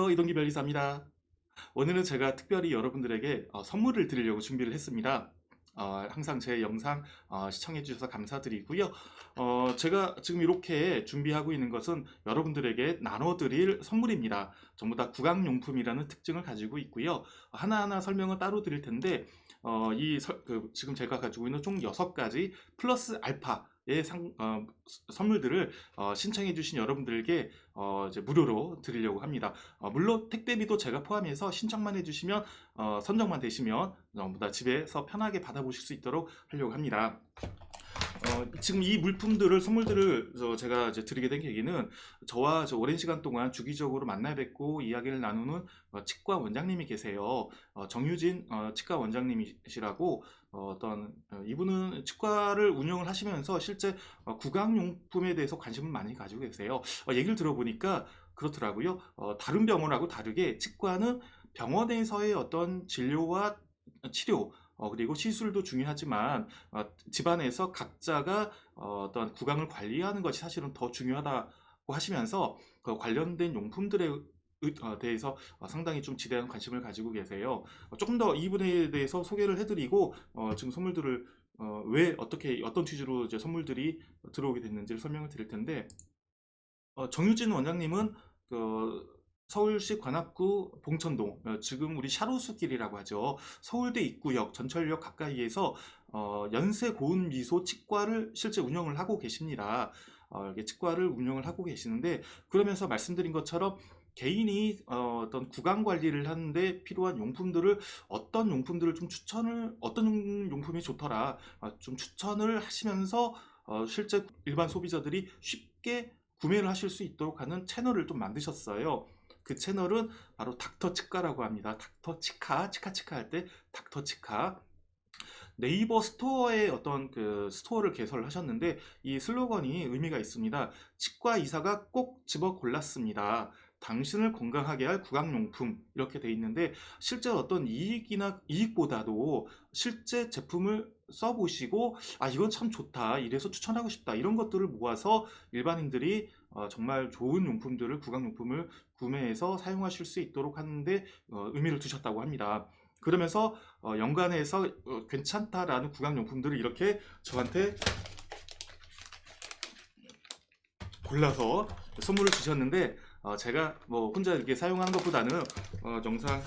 안녕하세요. 이동기 변리사입니다. 오늘은 제가 특별히 여러분들에게 선물을 드리려고 준비를 했습니다. 항상 제 영상 시청해 주셔서 감사드리고요. 제가 지금 이렇게 준비하고 있는 것은 여러분들에게 나눠드릴 선물입니다. 전부 다 구강용품이라는 특징을 가지고 있고요. 하나하나 설명을 따로 드릴 텐데 지금 제가 가지고 있는 총 6가지 플러스 알파의 선물들을 신청해 주신 여러분들에게 이제 무료로 드리려고 합니다. 물론 택배비도 제가 포함해서 신청만 해주시면 선정만 되시면 전부 다 집에서 편하게 받아보실 수 있도록 하려고 합니다. 지금 이 선물들을 제가 이제 드리게 된 계기는 저와 오랜 시간 동안 주기적으로 만나 뵙고 이야기를 나누는 치과 원장님이 계세요. 정유진 치과 원장님이시라고 이분은 치과를 운영을 하시면서 실제 구강용품에 대해서 관심을 많이 가지고 계세요. 얘기를 들어보니까 그렇더라고요. 다른 병원하고 다르게 치과는 병원에서의 어떤 진료와 치료 그리고 시술도 중요하지만 집안에서 각자가 어떤 구강을 관리하는 것이 사실은 더 중요하다고 하시면서 그 관련된 용품들에 대해서 상당히 좀 지대한 관심을 가지고 계세요. 조금 더 이분에 대해서 소개를 해드리고 지금 선물들을 왜 어떻게 어떤 취지로 이제 선물들이 들어오게 됐는지를 설명을 드릴 텐데 정유진 원장님은 서울시 관악구 봉천동, 지금 우리 샤로수길이라고 하죠. 서울대 입구역 전철역 가까이에서 연세 고운 미소 치과를 실제 운영을 하고 계십니다. 이렇게 치과를 운영을 하고 계시는데 그러면서 말씀드린 것처럼 개인이 어떤 구강 관리를 하는데 필요한 용품들을 어떤 용품들을 좀 어떤 용품이 좋더라 좀 추천을 하시면서 실제 일반 소비자들이 쉽게 구매를 하실 수 있도록 하는 채널을 좀 만드셨어요. 그 채널은 바로 닥터치카라고 합니다. 닥터치카, 치카치카 할 때 닥터치카. 네이버 스토어에 어떤 그 스토어를 개설을 하셨는데 이 슬로건이 의미가 있습니다. 치과 의사가 꼭 집어 골랐습니다. 당신을 건강하게 할 구강용품 이렇게 돼 있는데 실제 어떤 이익보다도 실제 제품을 써보시고 이건 참 좋다 이래서 추천하고 싶다 이런 것들을 모아서 일반인들이 정말 좋은 용품들을 구강용품을 구매해서 사용하실 수 있도록 하는데 의미를 두셨다고 합니다. 그러면서 연관해서 괜찮다라는 구강용품들을 이렇게 저한테 골라서 선물을 주셨는데 제가 뭐 혼자 이렇게 사용하는 것보다는 영상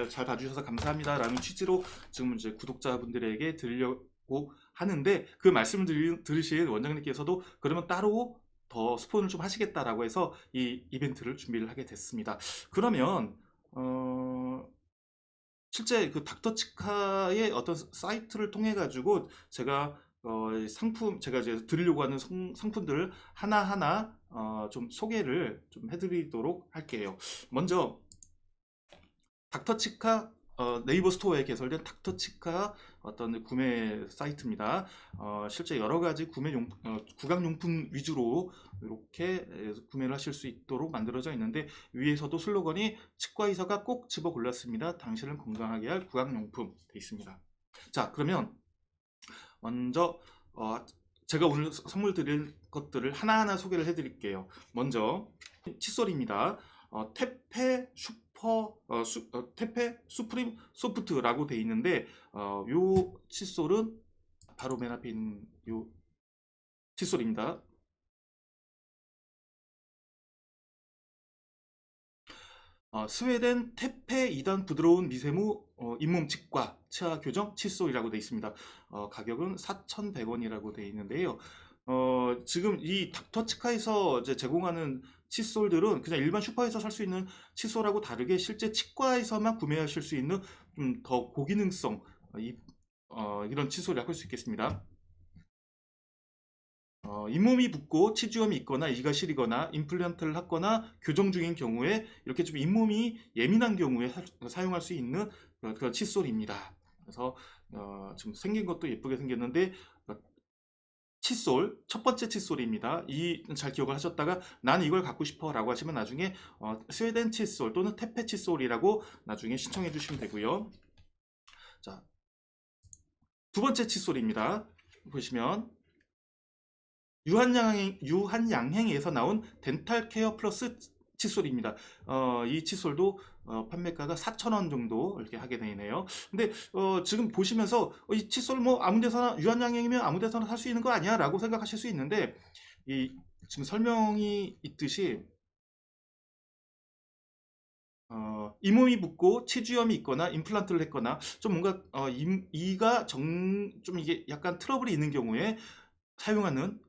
잘 봐주셔서 감사합니다라는 취지로 지금 이제 구독자분들에게 드리려고 하는데 그 말씀을 들으신 원장님께서도 그러면 따로 더 스폰을 좀 하시겠다라고 해서 이 이벤트를 준비를 하게 됐습니다. 그러면 실제 그 닥터치카의 어떤 사이트를 통해 가지고 제가 제가 이제 드리려고 하는 상품들을 하나하나 좀 소개를 좀 해드리도록 할게요. 먼저 닥터치카 네이버 스토어에 개설된 닥터치카 어떤 구매 사이트입니다. 실제 여러 가지 구강용품 위주로 이렇게 구매를 하실 수 있도록 만들어져 있는데 위에서도 슬로건이 치과 의사가 꼭 집어 골랐습니다. 당신을 건강하게 할 구강용품 되어 있습니다. 자, 그러면 먼저 제가 오늘 선물 드릴 것들을 하나하나 소개를 해드릴게요. 먼저 칫솔입니다. 테페 수프림 소프트라고 되어 있는데 요 칫솔은 바로 맨 앞에 있는 요 칫솔입니다. 스웨덴 테페 2단 부드러운 미세모 잇몸 치과 치아 교정 칫솔이라고 되어 있습니다. 가격은 4,100원이라고 되어 있는데요. 지금 이 닥터치카에서 이제 제공하는 칫솔들은 그냥 일반 슈퍼에서 살 수 있는 칫솔하고 다르게 실제 치과에서만 구매하실 수 있는 좀 더 고기능성 이런 칫솔이라고 할 수 있겠습니다. 잇몸이 붓고 치주염이 있거나 이가 시리거나 임플란트를 했거나 교정 중인 경우에 이렇게 좀 잇몸이 예민한 경우에 사용할 수 있는 그런 칫솔입니다. 그래서 좀 생긴 것도 예쁘게 생겼는데 칫솔 첫 번째 칫솔입니다. 잘 기억을 하셨다가 나는 이걸 갖고 싶어 라고 하시면 나중에 스웨덴 칫솔 또는 테페 칫솔이라고 나중에 신청해 주시면 되고요. 자, 두 번째 칫솔입니다. 보시면 유한양행에서 나온 덴탈 케어 플러스 칫솔입니다. 이 칫솔도 판매가가 4,000원 정도 이렇게 하게 되네요. 근데 지금 보시면서 이 칫솔 뭐 아무 데서나 유한양행이면 아무 데서나 살 수 있는 거 아니야 라고 생각하실 수 있는데, 이 지금 설명이 있듯이 잇몸이 붓고 치주염이 있거나 임플란트를 했거나 좀 뭔가 이가 좀 이게 약간 트러블이 있는 경우에 사용하는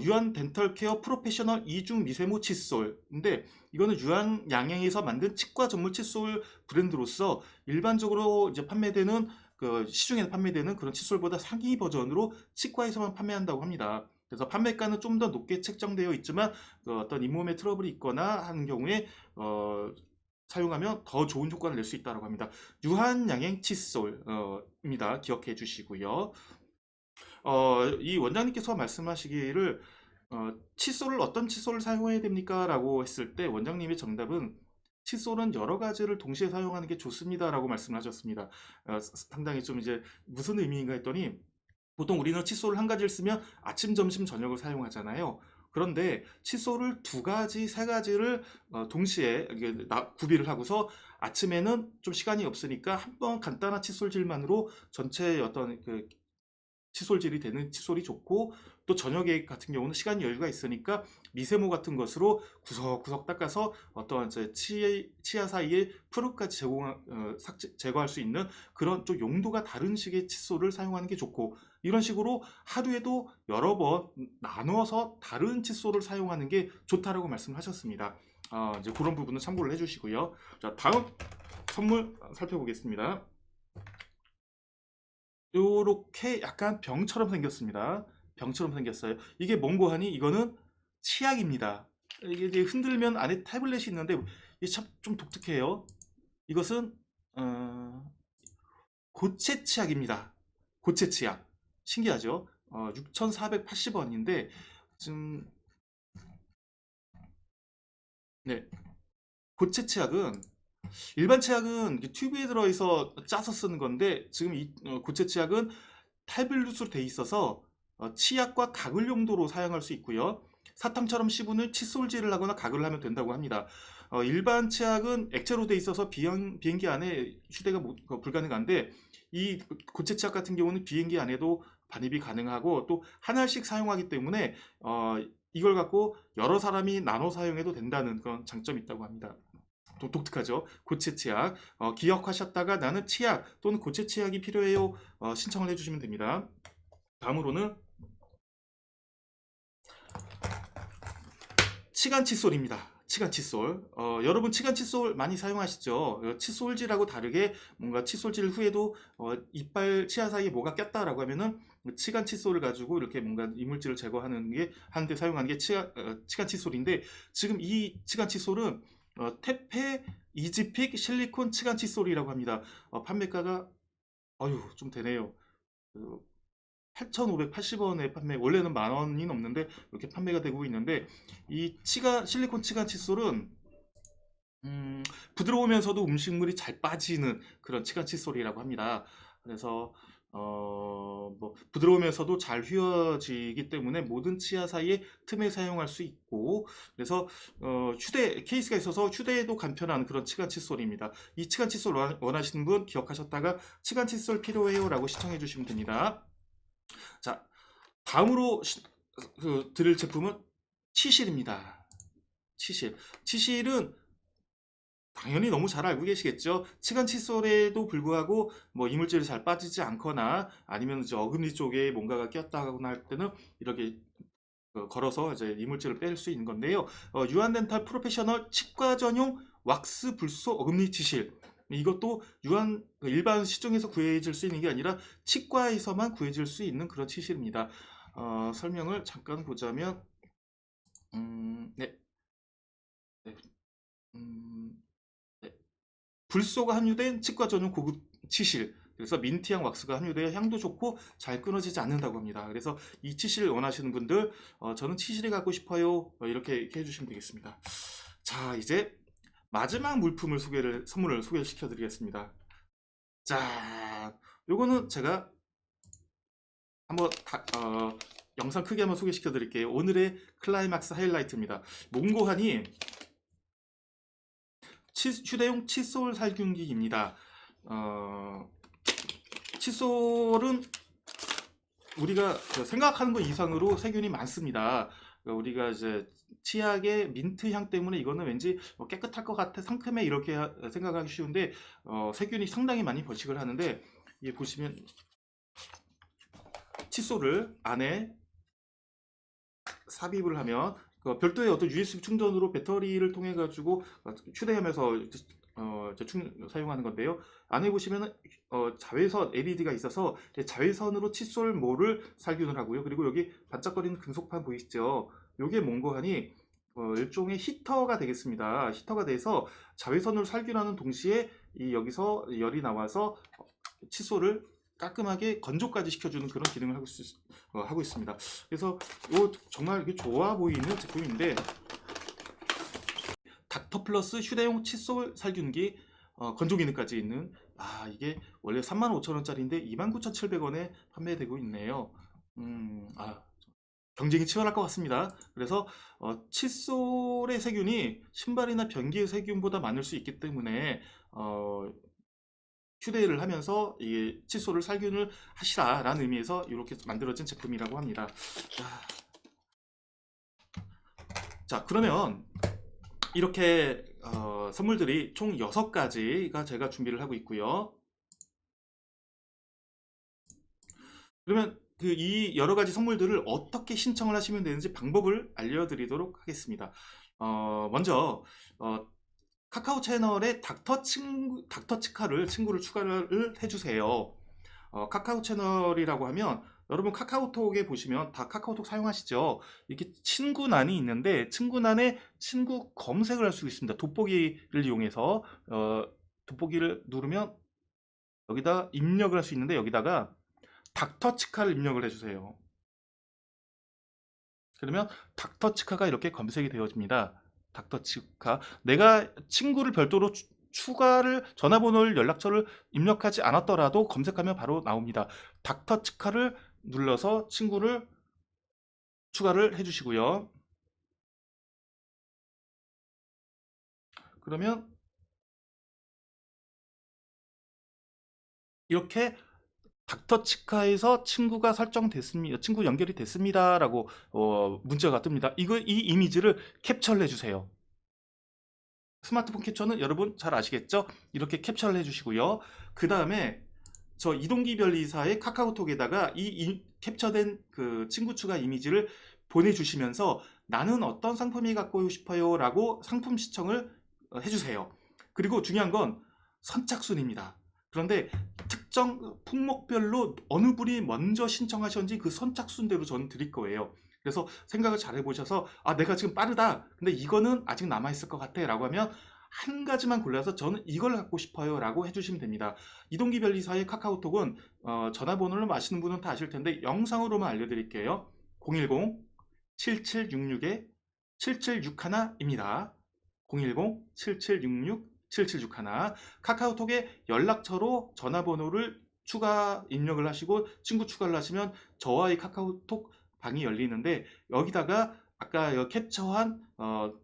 유한 덴털 케어 프로페셔널 이중 미세모 칫솔인데, 이거는 유한 양행에서 만든 치과 전문 칫솔 브랜드로서 일반적으로 이제 판매되는 시중에 판매되는 그런 칫솔보다 상위 버전으로 치과에서만 판매한다고 합니다. 그래서 판매가는 좀 더 높게 책정되어 있지만 어떤 잇몸에 트러블이 있거나 하는 경우에 사용하면 더 좋은 효과를 낼 수 있다고 합니다. 유한 양행 칫솔입니다. 기억해 주시고요. 이 원장님께서 말씀하시기를 칫솔을 어떤 칫솔을 사용해야 됩니까? 라고 했을 때 원장님의 정답은 칫솔은 여러 가지를 동시에 사용하는 게 좋습니다. 라고 말씀을 하셨습니다. 상당히 좀 이제 무슨 의미인가 했더니, 보통 우리는 칫솔을 한 가지를 쓰면 아침, 점심, 저녁을 사용하잖아요. 그런데 칫솔을 두 가지, 세 가지를 동시에 구비를 하고서 아침에는 좀 시간이 없으니까 한번 간단한 칫솔질만으로 전체 어떤 칫솔질이 되는 칫솔이 좋고, 또 저녁에 같은 경우는 시간 여유가 있으니까 미세모 같은 것으로 구석구석 닦아서 어떤 치아 사이에 푸르까지 제거할 수 있는 그런 좀 용도가 다른 식의 칫솔을 사용하는 게 좋고, 이런 식으로 하루에도 여러 번 나눠서 다른 칫솔을 사용하는 게 좋다라고 말씀을 하셨습니다. 이제 그런 부분은 참고를 해주시고요. 자, 다음 선물 살펴보겠습니다. 요렇게 약간 병처럼 생겼습니다. 병처럼 생겼어요. 이게 뭔고 하니 이거는 치약입니다. 이게 이제 흔들면 안에 태블릿이 있는데 이게 참 좀 독특해요. 이것은 고체 치약입니다. 고체 치약. 신기하죠? 6,480원인데 지금, 네, 고체 치약은 일반 치약은 튜브에 들어있어 짜서 쓰는 건데, 지금 이 고체 치약은 타블릿으로 돼 있어서 치약과 가글 용도로 사용할 수 있고요. 사탕처럼 씹은을 칫솔질을 하거나 가글을 하면 된다고 합니다. 일반 치약은 액체로 돼 있어서 비행기 안에 휴대가 불가능한데, 이 고체 치약 같은 경우는 비행기 안에도 반입이 가능하고 또 하나씩 사용하기 때문에 이걸 갖고 여러 사람이 나눠 사용해도 된다는 그런 장점이 있다고 합니다. 독특하죠. 고체 치약. 기억하셨다가 나는 치약 또는 고체 치약이 필요해요. 신청을 해주시면 됩니다. 다음으로는 치간 칫솔입니다. 치간 칫솔. 여러분 치간 칫솔 많이 사용하시죠? 칫솔질하고 다르게 뭔가 칫솔질 후에도 이빨 치아 사이에 뭐가 꼈다라고 하면은 치간 칫솔을 가지고 이렇게 뭔가 이물질을 제거하는 게 하는데 사용하는 게 치간 칫솔인데, 지금 이 치간 칫솔은 테페 이지픽 실리콘 치간 칫솔이라고 합니다. 판매가가 좀 되네요. 8,580원에 판매, 원래는 만 원이 넘는데 이렇게 판매가 되고 있는데, 이 실리콘 치간 칫솔은 부드러우면서도 음식물이 잘 빠지는 그런 치간 칫솔이라고 합니다. 그래서 뭐 부드러우면서도 잘 휘어지기 때문에 모든 치아 사이에 틈에 사용할 수 있고, 그래서 휴대 케이스가 있어서 휴대에도 간편한 그런 치간 칫솔입니다. 이 치간 칫솔 원하시는 분 기억하셨다가 치간 칫솔 필요해요 라고 시청해 주시면 됩니다. 자, 다음으로 드릴 제품은 치실입니다. 치실. 치실은 당연히 너무 잘 알고 계시겠죠. 치간 칫솔에도 불구하고 뭐 이물질이 잘 빠지지 않거나 아니면 이제 어금니 쪽에 뭔가가 꼈다거나 할 때는 이렇게 걸어서 이제 이물질을 뺄 수 있는 건데요. 유한덴탈 프로페셔널 치과 전용 왁스 불소 어금니 치실. 이것도 일반 시중에서 구해질 수 있는 게 아니라 치과에서만 구해질 수 있는 그런 치실입니다. 설명을 잠깐 보자면, 네, 네, 네. 불소가 함유된 치과 전용 고급 치실. 그래서 민트향 왁스가 함유되어 향도 좋고 잘 끊어지지 않는다고 합니다. 그래서 이 치실 원하시는 분들, 저는 치실이 갖고 싶어요. 이렇게 해주시면 되겠습니다. 자, 이제 마지막 선물을 소개시켜 드리겠습니다. 자, 요거는 제가 한번 영상 크게 한번 소개시켜 드릴게요. 오늘의 클라이막스 하이라이트입니다. 몽고하니 휴대용 칫솔 살균기입니다. 어, 칫솔은 우리가 생각하는 것 이상으로 세균이 많습니다. 우리가 이제 치약의 민트 향 때문에 이거는 왠지 깨끗할 것 같아, 상큼해, 이렇게 생각하기 쉬운데 세균이 상당히 많이 번식을 하는데, 이 보시면 칫솔을 안에 삽입을 하면 별도의 어떤 USB 충전으로 배터리를 통해 가지고 휴대하면서 사용하는 건데요. 안에 보시면 자외선 LED가 있어서 자외선으로 칫솔모를 살균을 하고요. 그리고 여기 반짝거리는 금속판 보이시죠? 이게 뭔고 하니 일종의 히터가 되겠습니다. 히터가 돼서 자외선을 살균하는 동시에 여기서 열이 나와서 칫솔을 깔끔하게 건조까지 시켜주는 그런 기능을 하고 있습니다. 그래서 정말 좋아 보이는 제품인데, 닥터플러스 휴대용 칫솔 살균기 건조 기능까지 있는, 이게 원래 35,000원짜리인데 29,700원에 판매되고 있네요. 경쟁이 치열할 것 같습니다. 그래서 칫솔의 세균이 신발이나 변기의 세균보다 많을 수 있기 때문에 휴대를 하면서 이 칫솔을 살균을 하시라라는 의미에서 이렇게 만들어진 제품이라고 합니다. 자, 그러면 이렇게 선물들이 총 6가지가 제가 준비를 하고 있고요. 그러면 이 여러 가지 선물들을 어떻게 신청을 하시면 되는지 방법을 알려드리도록 하겠습니다. 먼저 카카오 채널에 닥터치카를 친구를 추가를 해주세요. 카카오 채널이라고 하면 여러분 카카오톡에 보시면 다 카카오톡 사용하시죠? 이렇게 친구란이 있는데 친구란에 친구 검색을 할 수 있습니다. 돋보기를 이용해서 돋보기를 누르면 여기다 입력을 할 수 있는데, 여기다가 닥터치카를 입력을 해주세요. 그러면 닥터치카가 이렇게 검색이 되어집니다. 닥터치카. 내가 친구를 별도로 추가를, 전화번호를, 연락처를 입력하지 않았더라도 검색하면 바로 나옵니다. 닥터치카를 눌러서 친구를 추가를 해주시고요. 그러면 이렇게 닥터치카에서 친구가 설정됐습니다. 친구 연결이 됐습니다라고 문자가 뜹니다. 이 이미지를 캡처를 해주세요. 스마트폰 캡처는 여러분 잘 아시겠죠? 이렇게 캡처를 해주시고요. 그 다음에 저 이동기 변리사의 카카오톡에다가 이 캡처된 그 친구 추가 이미지를 보내주시면서 나는 어떤 상품이 갖고 싶어요 라고 상품 신청을 해주세요. 그리고 중요한 건 선착순입니다. 그런데 특정 품목별로 어느 분이 먼저 신청하셨는지 그 선착순대로 저는 드릴 거예요. 그래서 생각을 잘 해보셔서 내가 지금 빠르다, 근데 이거는 아직 남아있을 것 같아 라고 하면 한 가지만 골라서 저는 이걸 갖고 싶어요 라고 해주시면 됩니다. 이동기 변리사의 카카오톡은 전화번호를 아시는 분은 다 아실 텐데 영상으로만 알려드릴게요. 010-7766-7761입니다. 010-7766-7761. 카카오톡에 연락처로 전화번호를 추가 입력을 하시고 친구 추가를 하시면 저와의 카카오톡 방이 열리는데, 여기다가 아까 캡처한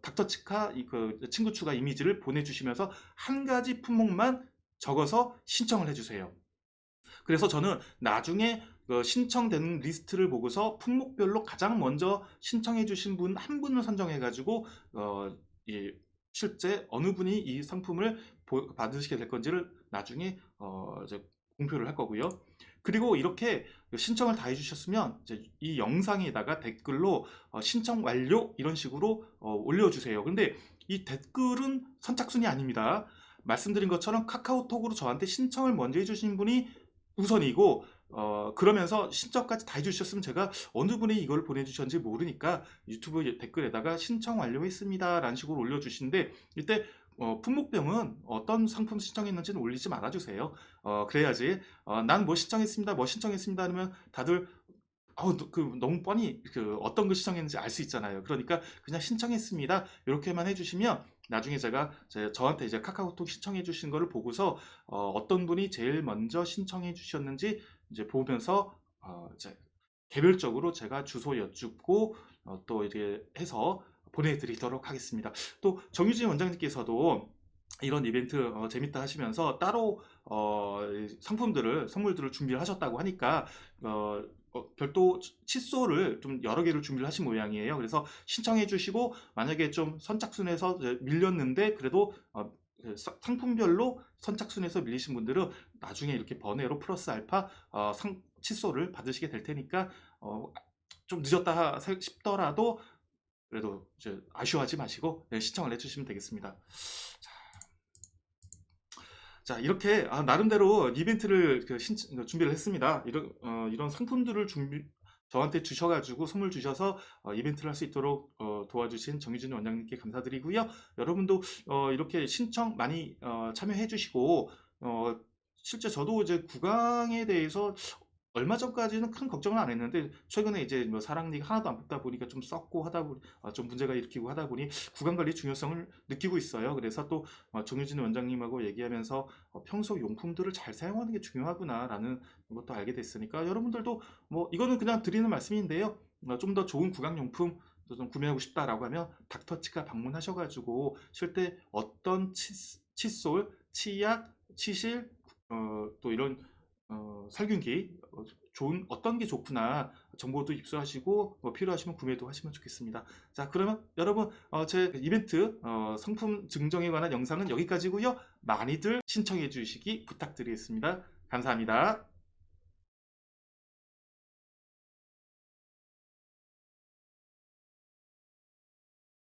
닥터치카 그 친구 추가 이미지를 보내주시면서 한 가지 품목만 적어서 신청을 해주세요. 그래서 저는 나중에 신청되는 리스트를 보고서 품목별로 가장 먼저 신청해 주신 분 한 분을 선정해 가지고 실제 어느 분이 이 상품을 받으시게 될 건지를 나중에 이제 공표를 할 거고요. 그리고 이렇게 신청을 다 해주셨으면 이제 이 영상에다가 댓글로 신청 완료 이런 식으로 올려주세요. 근데 이 댓글은 선착순이 아닙니다. 말씀드린 것처럼 카카오톡으로 저한테 신청을 먼저 해주신 분이 우선이고, 그러면서 신청까지 다 해주셨으면 제가 어느 분이 이걸 보내주셨는지 모르니까 유튜브 댓글에다가 신청 완료했습니다 라는 식으로 올려주시는데, 이때 품목병은 어떤 상품 신청했는지는 올리지 말아주세요. 그래야지 난 뭐 신청했습니다 뭐 신청했습니다 하면 다들 너무 뻔히 어떤 거 신청했는지 알 수 있잖아요. 그러니까 그냥 신청했습니다 이렇게만 해주시면 나중에 저한테 이제 카카오톡 신청해 주신 거를 보고서 어떤 분이 제일 먼저 신청해 주셨는지 이제 보면서 이제 개별적으로 제가 주소 여쭙고 또 이렇게 해서 보내드리도록 하겠습니다. 또 정유진 원장님께서도 이런 이벤트 재밌다 하시면서 따로 선물들을 준비를 하셨다고 하니까 별도 칫솔을 좀 여러 개를 준비를 하신 모양이에요. 그래서 신청해 주시고 만약에 좀 선착순에서 이제 밀렸는데 그래도 그 상품별로 선착순에서 밀리신 분들은 나중에 이렇게 번외로 플러스 알파 칫솔을 받으시게 될 테니까 좀 늦었다 싶더라도 그래도 이제 아쉬워하지 마시고 신청을 해주시면 되겠습니다. 자, 이렇게 나름대로 이벤트를 준비를 했습니다. 이런 상품들을 저한테 주셔가지고 선물 주셔서 이벤트를 할 수 있도록 도와주신 정유진 원장님께 감사드리고요. 여러분도 이렇게 신청 많이 참여해 주시고 실제 저도 이제 구강에 대해서 얼마 전까지는 큰 걱정을 안 했는데 최근에 이제 뭐 사랑니가 하나도 안 붙다 보니까 좀 썩고 하다 보니 좀 문제가 일으키고 하다 보니 구강 관리 중요성을 느끼고 있어요. 그래서 또 정유진 원장님하고 얘기하면서 평소 용품들을 잘 사용하는 게 중요하구나라는 것도 알게 됐으니까 여러분들도 뭐 이거는 그냥 드리는 말씀인데요. 좀 더 좋은 구강 용품 좀 구매하고 싶다라고 하면 닥터치과 방문하셔가지고 실제 어떤 칫솔, 치약, 치실 또 이런 살균기 좋은 어떤 게 좋구나 정보도 입수하시고 필요하시면 구매도 하시면 좋겠습니다. 자, 그러면 여러분 제 이벤트 상품 증정에 관한 영상은 여기까지고요. 많이들 신청해 주시기 부탁드리겠습니다. 감사합니다.